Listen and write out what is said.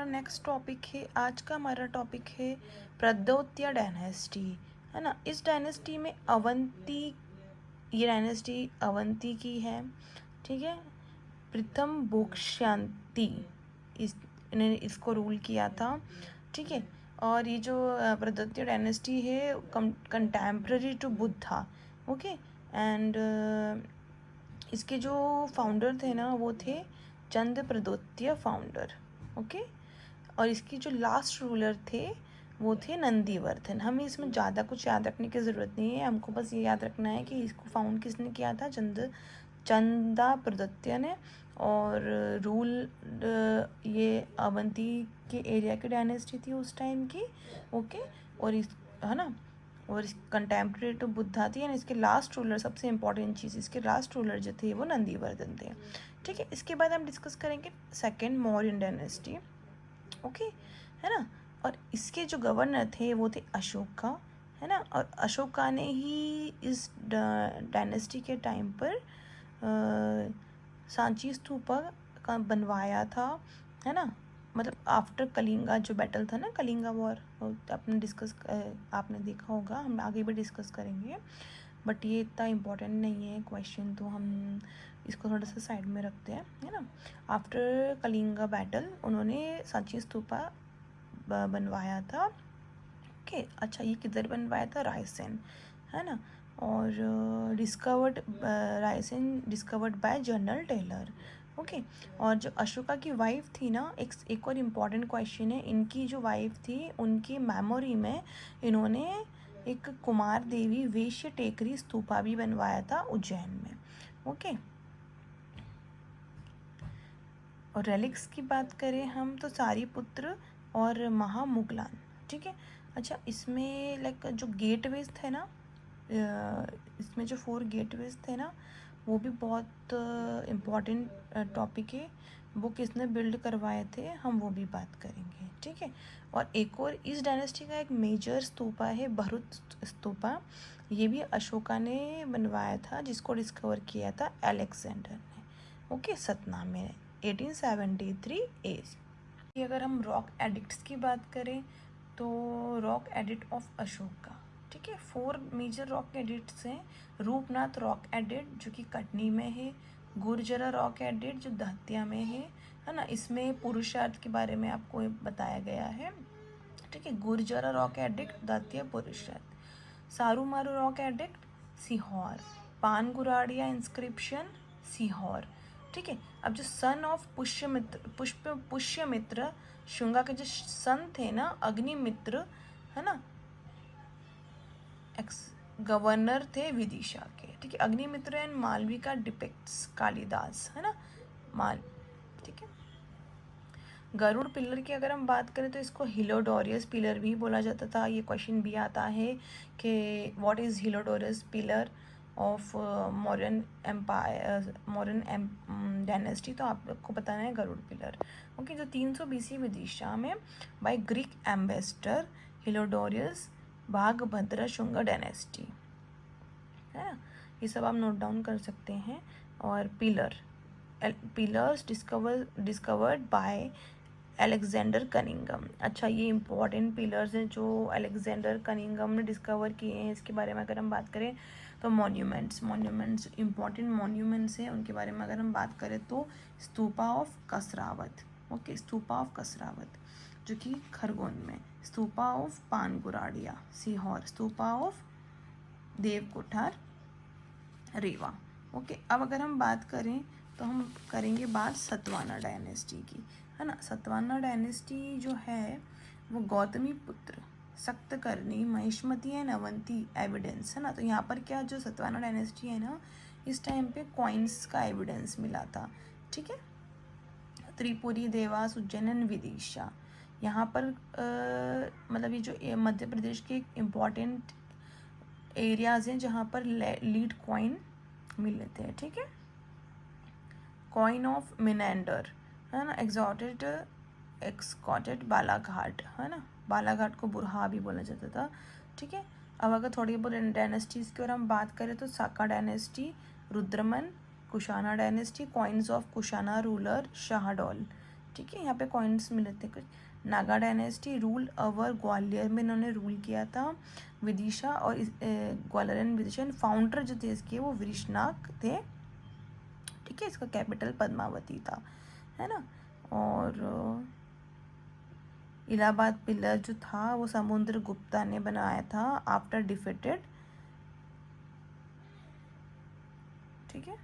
Next topic है, आज का हमारा टॉपिक है प्रद्योत्य डायनेस्टी, है ना। इस डायनेस्टी में अवंती, ये डायनेस्टी अवंती की है, ठीक है। प्रथम बोक्शांति इन्हें इसको रूल किया था, ठीक है। और ये जो प्रद्योत्य डायनेस्टी है contemporary to Buddha, okay. And इसके जो फाउंडर थे ना वो थे चंद प्रद्योत्य फाउंडर, ओके। और इसकी जो लास्ट रूलर थे वो थे नंदीवर्धन। हमें इसमें ज़्यादा कुछ याद रखने की ज़रूरत नहीं है, हमको बस ये याद रखना है कि इसको फाउंड किसने किया था, चंदा प्रद्योत्य ने। और रूल ये अवंती के एरिया की डायनेस्टी थी उस टाइम की, ओके। और इस, है ना, और इस कंटेम्प्रेरी टू बुद्धा थी। एंड इसके लास्ट रूलर, सबसे इंपॉर्टेंट चीज़, इसके लास्ट रूलर जो थे वो नंदीवर्धन थे, ठीक है। इसके बाद हम डिस्कस करेंगे सेकेंड मौर्यन डायनेस्टी, ओके, है ना। और इसके जो गवर्नर थे वो थे अशोका, है ना। और अशोका ने ही इस डायनेस्टी के टाइम पर सांची स्तूपा का बनवाया था, है ना। मतलब आफ्टर कलिंगा जो बैटल था ना, कलिंगा वॉर, आपने देखा होगा, हम आगे भी डिस्कस करेंगे, बट ये इतना इम्पोर्टेंट नहीं है क्वेश्चन, तो हम इसको थोड़ा सा साइड में रखते हैं, है ना। आफ्टर कलिंगा बैटल उन्होंने सांची स्तूपा बनवाया था, ओके। अच्छा, ये किधर बनवाया था, रायसेन, है ना। और Raisen discovered by general Taylor, okay. और जो अशोका की वाइफ थी ना, एक और इम्पॉर्टेंट क्वेश्चन है, इनकी जो वाइफ थी उनकी मेमोरी में इन्होंने एक कुमार देवी वेश्य टेकरी स्तूपा भी बनवाया था उज्जैन में, ओके। और रेलिक्स की बात करें हम तो सारीपुत्र और महामुगलान, ठीक है। अच्छा, इसमें लाइक जो गेटवेज थे ना, इसमें जो 4 गेटवेज थे ना, वो भी बहुत इम्पॉर्टेंट टॉपिक है। वो किसने बिल्ड करवाए थे, हम वो भी बात करेंगे, ठीक है। और एक और इस डायनेस्टी का एक मेजर स्तूपा है भरुच स्तूपा, ये भी अशोका ने बनवाया था, जिसको डिस्कवर किया था अलेक्जेंडर ने, ओके, सतना में 1873 एज। अगर हम रॉक एडिक्ट्स की बात करें तो रॉक एडिक्ट ऑफ अशोका, ठीक है। 4 मेजर रॉक एडिक्ट्स हैं। रूपनाथ रॉक एडिक्ट जो कि कटनी में है, गुर्जरा रॉक एडिक्ट जो दहतिया में है ना। इसमें पुरुषार्थ के बारे में आपको बताया गया है, ठीक है। गुर्जरा rock edict Dahatiya Purusharth. Sarumaru rock edict Sehore. Pangurariya inscription Sehore, ठीक है। अब जो सन ऑफ पुष्यमित्र शुंगा के जो सन थे ना, अग्निमित्र, है ना, एक्स गवर्नर थे विदिशा के, ठीक है। अग्निमित्र एंड मालविका डिपिक्ट्स कालिदास, है ना, ठीक है। गरुड़ पिलर की अगर हम बात करें तो इसको हिलोडोरियस पिलर भी बोला जाता था। ये क्वेश्चन भी आता है कि what is Heliodorus pillar of Mauryan empire, Mauryan dynasty, तो आपको बताना है गरुड़ पिलर, ओके। जो 300 BC विदिशा में by Greek ambassador Heliodorus Bhagabhadra Shunga dynasty, है ना। ये सब आप नोट डाउन कर सकते हैं। और pillars discovered by Alexander Cunningham. अच्छा, ये इंपॉर्टेंट पिलर्स हैं जो अलेक्जेंडर कनिंगम ने डिस्कवर किए हैं। इसके बारे में अगर हम बात करें तो मॉन्यूमेंट्स इंपॉर्टेंट मॉन्यूमेंट्स हैं, उनके बारे में अगर हम बात करें तो stupa of Kasrawad, okay, stupa of Kasrawad जो कि खरगोन में, stupa of Pangurariya Sehore, stupa of Deokothar Rewa, okay. अब अगर हम बात करें तो हम करेंगे बात सतवाना डायनेस्टी की, है ना। सतवाना डायनेस्टी जो है वो गौतमी पुत्र, सप्तकर्णी, महिष्मती एंड अवंती एविडेंस, है ना। तो यहाँ पर क्या, जो सतवाना डायनेस्टी है ना, इस टाइम पे कॉइन्स का एविडेंस मिला था, ठीक है। त्रिपुरी, देवास, उज्जैन एंड विदिशा, यहाँ पर मतलब ये जो मध्य प्रदेश के इम्पॉर्टेंट एरियाज हैं जहाँ पर लीड कॉइन मिले थे, ठीक है। कॉइन ऑफ मिनेंडर, है ना, एक्सकॉटेड बालाघाट, है ना, बालाघाट को बुरहा भी बोला जाता था, ठीक है। अब अगर थोड़ी बहुत डायनेस्टीज़ की और हम बात करें तो Saka dynasty, Rudraman, Kushana dynasty, coins of Kushana ruler Shahdol, ठीक है, यहाँ पे कॉइन्स मिले थे कुछ। Naga dynasty rule over Gwalior में इन्होंने रूल किया था। विदिशा और ग्वालियर एंड विदिशा फाउंडर जो थे इसके वो वृषणाक थे। ठीक है, इसका कैपिटल पद्मावती था, है ना। और इलाहाबाद पिलर जो था वो समुद्र गुप्ता ने बनाया था आफ्टर डिफीटेड। ठीक है।